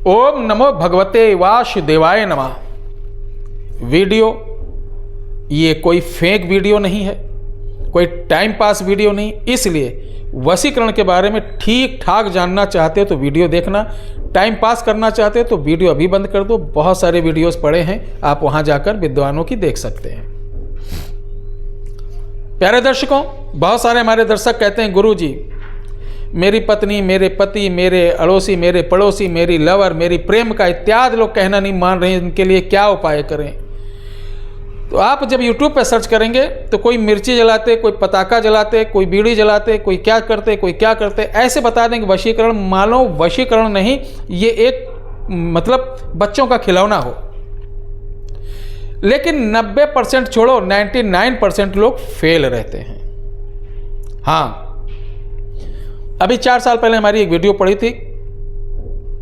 ओम नमो भगवते वासुदेवाय नमः। वीडियो ये कोई फेक वीडियो नहीं है, कोई टाइम पास वीडियो नहीं, इसलिए वशीकरण के बारे में ठीक ठाक जानना चाहते हो तो वीडियो देखना, टाइम पास करना चाहते हो तो वीडियो अभी बंद कर दो। बहुत सारे वीडियोस पड़े हैं, आप वहां जाकर विद्वानों की देख सकते हैं। प्यारे दर्शकों, बहुत सारे हमारे दर्शक कहते हैं गुरुजी मेरी पत्नी, मेरे पति, मेरे अड़ोसी, मेरे पड़ोसी, मेरी लवर, मेरी प्रेम का इत्यादि लोग कहना नहीं मान रहे हैं, इनके लिए क्या उपाय करें। तो आप जब YouTube पर सर्च करेंगे तो कोई मिर्ची जलाते, कोई पताका जलाते, कोई बीड़ी जलाते, कोई क्या करते, कोई क्या करते, ऐसे बता देंगे वशीकरण। मानो वशीकरण नहीं, ये एक मतलब बच्चों का खिलौना हो। लेकिन 90% छोड़ो, 99% लोग फेल रहते हैं। हाँ, अभी 4 साल पहले हमारी एक वीडियो पड़ी थी,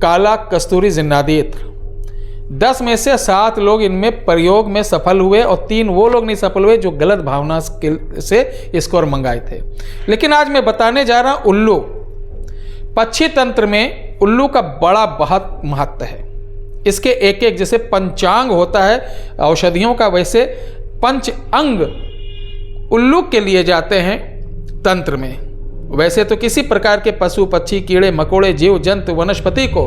काला कस्तूरी जिन्नादी इत्र। 10 में से 7 लोग इनमें प्रयोग में सफल हुए और 3 वो लोग नहीं सफल हुए जो गलत भावना से स्कोर मंगाए थे। लेकिन आज मैं बताने जा रहा हूं उल्लू। पक्षी तंत्र में उल्लू का बड़ा बहुत महत्व है। इसके एक एक जैसे पंचांग होता है औषधियों का, वैसे पंच अंग उल्लू के लिए जाते हैं तंत्र में। वैसे तो किसी प्रकार के पशु पक्षी, कीड़े मकोड़े, जीव जंतु, वनस्पति को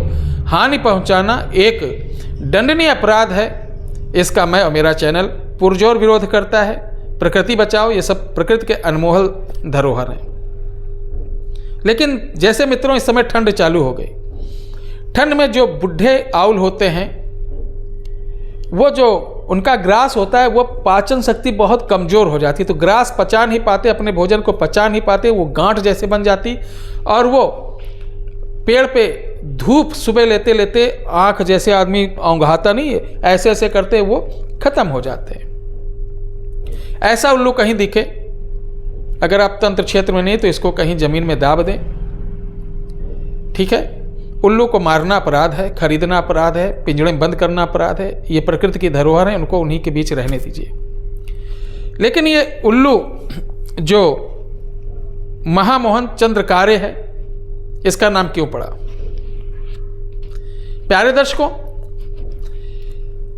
हानि पहुंचाना एक दंडनीय अपराध है। इसका मैं और मेरा चैनल पुरजोर विरोध करता है। प्रकृति बचाओ, ये सब प्रकृति के अनमोल धरोहर हैं। लेकिन जैसे मित्रों इस समय ठंड चालू हो गई, ठंड में जो बुढ़े आउल होते हैं, वो जो उनका ग्रास होता है वो पाचन शक्ति बहुत कमजोर हो जाती है, तो ग्रास पचा नहीं पाते, अपने भोजन को पचा नहीं पाते, वो गांठ जैसे बन जाती और वो पेड़ पे धूप सुबह लेते लेते आंख जैसे आदमी औंघाता नहीं है, ऐसे ऐसे करते वो खत्म हो जाते हैं। ऐसा उल्लू कहीं दिखे, अगर आप तंत्र क्षेत्र में नहीं तो इसको कहीं जमीन में दाब दें, ठीक है। उल्लू को मारना अपराध है, खरीदना अपराध है, पिंजड़े में बंद करना अपराध है। ये प्रकृति की धरोहर है, उनको उन्हीं के बीच रहने दीजिए। लेकिन ये उल्लू जो महामोहन चंद्रकार्य है, इसका नाम क्यों पड़ा? प्यारे दर्शकों,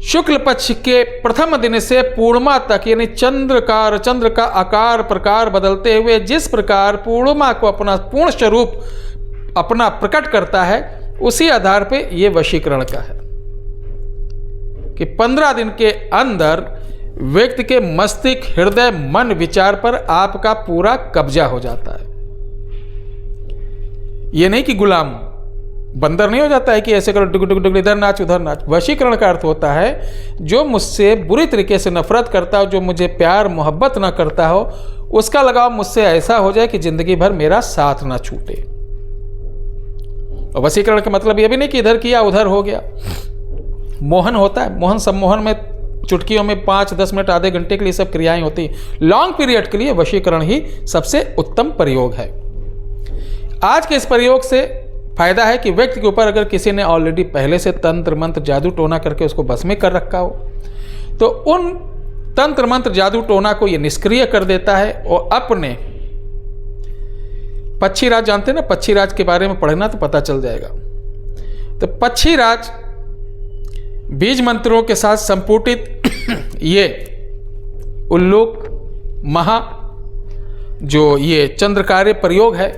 शुक्ल पक्ष के प्रथम दिन से पूर्णिमा तक यानी चंद्र का आकार प्रकार बदलते हुए जिस प्रकार पूर्णिमा को अपना पूर्ण स्वरूप अपना प्रकट करता है, उसी आधार पे ये वशीकरण का है कि 15 दिन के अंदर व्यक्ति के मस्तिष्क, हृदय, मन, विचार पर आपका पूरा कब्जा हो जाता है। ये नहीं कि गुलाम बंदर नहीं हो जाता है कि ऐसे करो डुग डुग डुग, इधर नाच उधर नाच। वशीकरण का अर्थ होता है जो मुझसे बुरी तरीके से नफरत करता हो, जो मुझे प्यार मोहब्बत ना करता हो, उसका लगाव मुझसे ऐसा हो जाए कि जिंदगी भर मेरा साथ ना छूटे। और वशीकरण का मतलब यह भी नहीं कि इधर किया उधर हो गया। मोहन होता है, मोहन सम्मोहन में चुटकियों में 5-10 मिनट आधे घंटे के लिए सब क्रियाएं होती हैं। लॉन्ग पीरियड के लिए वशीकरण ही सबसे उत्तम प्रयोग है। आज के इस प्रयोग से फायदा है कि व्यक्ति के ऊपर अगर किसी ने ऑलरेडी पहले से तंत्र मंत्र जादू टोना करके उसको बस में कर रखा हो, तो उन तंत्र मंत्र जादू टोना को ये निष्क्रिय कर देता है और अपने पक्षीराज, जानते हैं ना, पक्षीराज के बारे में पढ़ना तो पता चल जाएगा। तो पक्षीराज बीज मंत्रों के साथ संपुटित ये उल्लूक महा जो ये चंद्रकार्य प्रयोग है,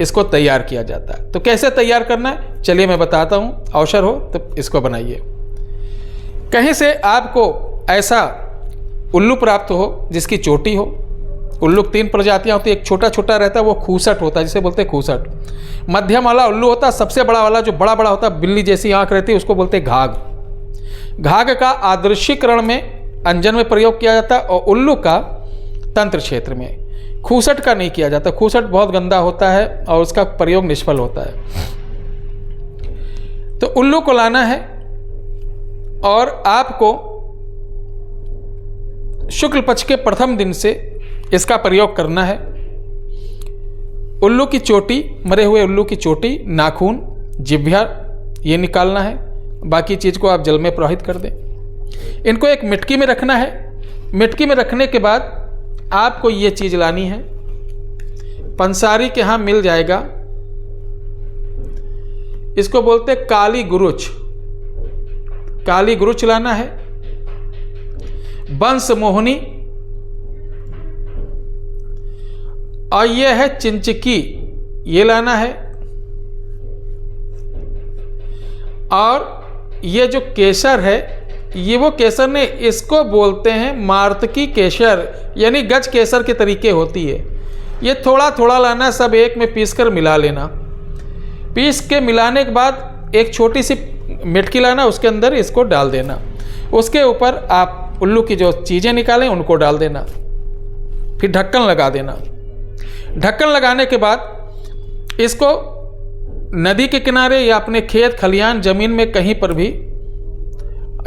इसको तैयार किया जाता है। तो कैसे तैयार करना है चलिए मैं बताता हूं। अवसर हो तो इसको बनाइए। कहीं से आपको ऐसा उल्लू प्राप्त हो जिसकी चोटी हो। उल्लू 3 प्रजातियां होती है। एक छोटा छोटा रहता है वो खूसट होता है, जिसे बोलते हैं खूसट। मध्यम वाला उल्लू होता है, सबसे बड़ा वाला जो बड़ा बड़ा होता है, बिल्ली जैसी आंख रहती है, उसको बोलते हैं घाघ। घाघ का आदर्शीकरण में अंजन में प्रयोग किया जाता है और उल्लू का तंत्र क्षेत्र में। खूसट का नहीं किया जाता, खूसट बहुत गंदा होता है और उसका प्रयोग निष्फल होता है। तो उल्लू को लाना है और आपको शुक्ल पक्ष के प्रथम दिन से इसका प्रयोग करना है। उल्लू की चोटी, मरे हुए उल्लू की चोटी, नाखून, जिह्वा ये निकालना है। बाकी चीज को आप जल में प्रवाहित कर दें। इनको एक मिटकी में रखना है। मिटकी में रखने के बाद आपको ये चीज लानी है। पंसारी के यहां मिल जाएगा इसको बोलते काली गुरुच, काली गुरुच लाना है। बंस मोहनी, और यह है चिंचकी, ये लाना है। और ये जो केसर है, ये वो केसर ने, इसको बोलते हैं मार्तकी केसर, यानी गज केसर के तरीके होती है। ये थोड़ा थोड़ा लाना, सब एक में पीस कर मिला लेना। पीस के मिलाने के बाद एक छोटी सी मिटकी लाना, उसके अंदर इसको डाल देना। उसके ऊपर आप उल्लू की जो चीज़ें निकालें उनको डाल देना, फिर ढक्कन लगा देना। ढक्कन लगाने के बाद इसको नदी के किनारे या अपने खेत खलियान ज़मीन में कहीं पर भी,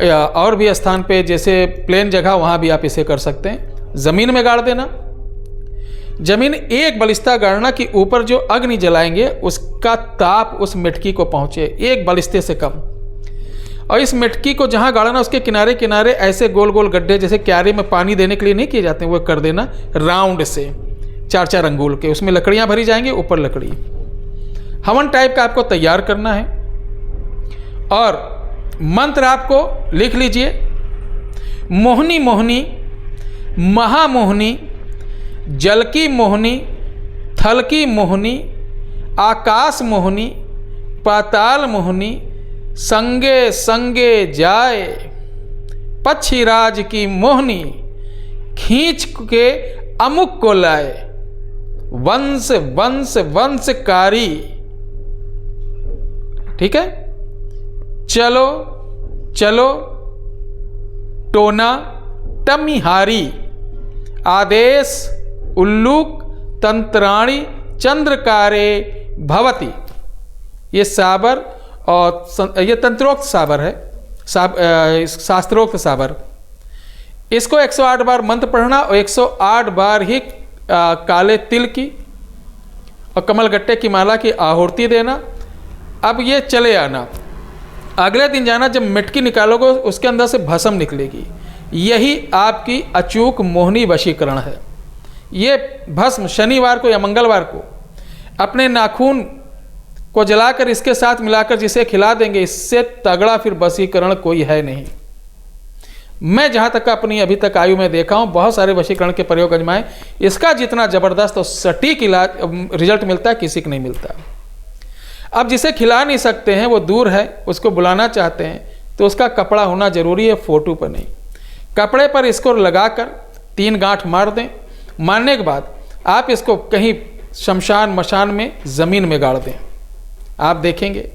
या और भी स्थान पे जैसे प्लेन जगह, वहाँ भी आप इसे कर सकते हैं। ज़मीन में गाड़ देना। ज़मीन एक बलिस्ता गाड़ना कि ऊपर जो अग्नि जलाएंगे उसका ताप उस मिटकी को पहुँचे, एक बलिस्ते से कम। और इस मिटकी को जहाँ गाड़ना उसके किनारे किनारे ऐसे गोल गोल गड्ढे, जैसे क्यारे में पानी देने के लिए नहीं किए जाते हैं, वो कर देना राउंड से, 4-4 अंगुल के। उसमें लकड़ियाँ भरी जाएंगी, ऊपर लकड़ी। हवन टाइप का आपको तैयार करना है। और मंत्र आपको लिख लीजिए, मोहनी मोहनी, महामोहनी, जल की मोहनी, थल की मोहनी, आकाश मोहनी, पाताल मोहनी, संगे संगे जाए, पक्षीराज की मोहनी, खींच के अमुक को लाए, वंश वंश वंशकारी। ठीक है, चलो चलो टोना टमिहारी, आदेश उल्लूक तंत्राणी चंद्रकारे भवती। ये साबर, और ये तंत्रोक्त साबर है, शास्त्रोक्त साबर। इसको 108 बार मंत्र पढ़ना, और 108 बार ही काले तिल की और कमलगट्टे की माला की आहुति देना। अब ये चले आना, अगले दिन जाना, जब मिटकी निकालोगे उसके अंदर से भस्म निकलेगी। यही आपकी अचूक मोहनी वशीकरण है। ये भस्म शनिवार को या मंगलवार को अपने नाखून को जलाकर इसके साथ मिलाकर जिसे खिला देंगे, इससे तगड़ा फिर वशीकरण कोई है नहीं। मैं जहाँ तक अपनी अभी तक आयु में देखा हूँ, बहुत सारे वशीकरण के प्रयोग आजमाए, इसका जितना ज़बरदस्त और सटीक इलाज रिजल्ट मिलता है, किसी को नहीं मिलता। अब जिसे खिला नहीं सकते हैं, वो दूर है, उसको बुलाना चाहते हैं, तो उसका कपड़ा होना जरूरी है, फोटो पर नहीं। कपड़े पर इसको लगाकर 3 गांठ मार दें। मारने के बाद आप इसको कहीं शमशान मशान में ज़मीन में गाड़ दें। आप देखेंगे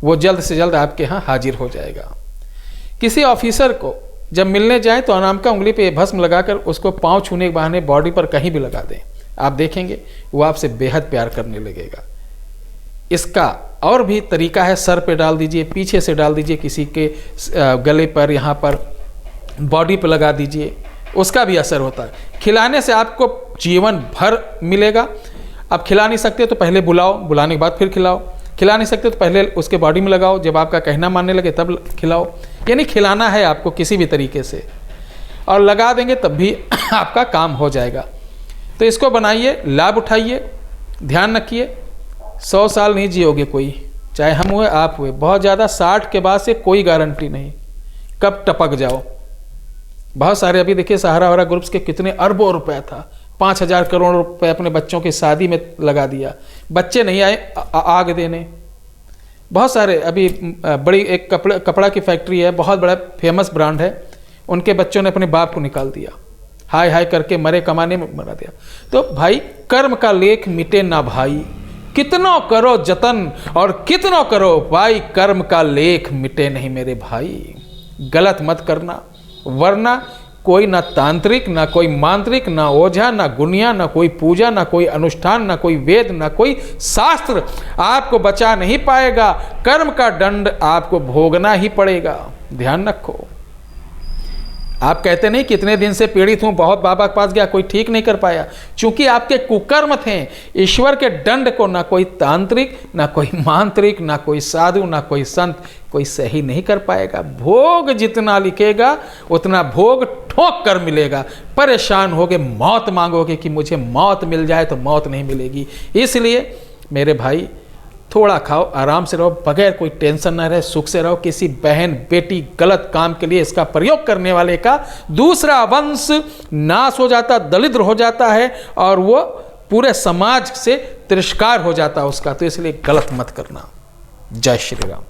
वो जल्द से जल्द आपके यहाँ हाजिर हो जाएगा। किसी ऑफिसर को जब मिलने जाएं तो अनामिका उंगली पे भस्म लगाकर उसको पाँव छूने के बहाने बॉडी पर कहीं भी लगा दें। आप देखेंगे वो आपसे बेहद प्यार करने लगेगा। इसका और भी तरीका है, सर पे डाल दीजिए, पीछे से डाल दीजिए, किसी के गले पर, यहाँ पर बॉडी पर लगा दीजिए, उसका भी असर होता है। खिलाने से आपको जीवन भर मिलेगा। अब खिला नहीं सकते तो पहले बुलाओ, बुलाने के बाद फिर खिलाओ। खिला नहीं सकते तो पहले उसके बॉडी में लगाओ, जब आपका कहना मानने लगे तब खिलाओ। यानी खिलाना है आपको किसी भी तरीके से, और लगा देंगे तब भी आपका काम हो जाएगा। तो इसको बनाइए, लाभ उठाइए। ध्यान रखिए, 100 साल नहीं जियोगे कोई, चाहे हम हुए आप हुए, बहुत ज़्यादा 60 के बाद से कोई गारंटी नहीं, कब टपक जाओ। बहुत सारे अभी देखिए सहारा वारा ग्रुप्स के कितने अरबों रुपए था, 5000 करोड़ रुपए अपने बच्चों की शादी में लगा दिया, बच्चे नहीं आए आग देने। बहुत सारे अभी बड़ी एक कपड़ा की फैक्ट्री है, बहुत बड़ा फेमस ब्रांड है, उनके बच्चों ने अपने बाप को निकाल दिया, हाय हाय करके मरे कमाने में मरा दिया। तो भाई कर्म का लेख मिटे ना भाई, कितनों करो जतन और कितनों करो भाई, कर्म का लेख मिटे नहीं मेरे भाई। गलत मत करना, वरना कोई ना तांत्रिक, ना कोई मांत्रिक, ना ओझा, ना गुनिया, ना कोई पूजा, ना कोई अनुष्ठान, ना कोई वेद, ना कोई शास्त्र आपको बचा नहीं पाएगा। कर्म का दंड आपको भोगना ही पड़ेगा, ध्यान रखो। आप कहते नहीं कितने दिन से पीड़ित हूं, बहुत बाबा के पास गया, कोई ठीक नहीं कर पाया, क्योंकि आपके कुकर्म थे। ईश्वर के दंड को ना कोई तांत्रिक, ना कोई मांत्रिक, ना कोई साधु, ना कोई संत कोई सही नहीं कर पाएगा। भोग जितना लिखेगा उतना भोग ठोक कर मिलेगा। परेशान होगे, मौत मांगोगे कि मुझे मौत मिल जाए, तो मौत नहीं मिलेगी। इसलिए मेरे भाई थोड़ा खाओ, आराम से रहो, बगैर कोई टेंशन ना रहे, सुख से रहो। किसी बहन बेटी गलत काम के लिए इसका प्रयोग करने वाले का दूसरा वंश नाश हो जाता, दलिद्र हो जाता है और वो पूरे समाज से तिरस्कार हो जाता उसका। तो इसलिए गलत मत करना। जय श्री राम।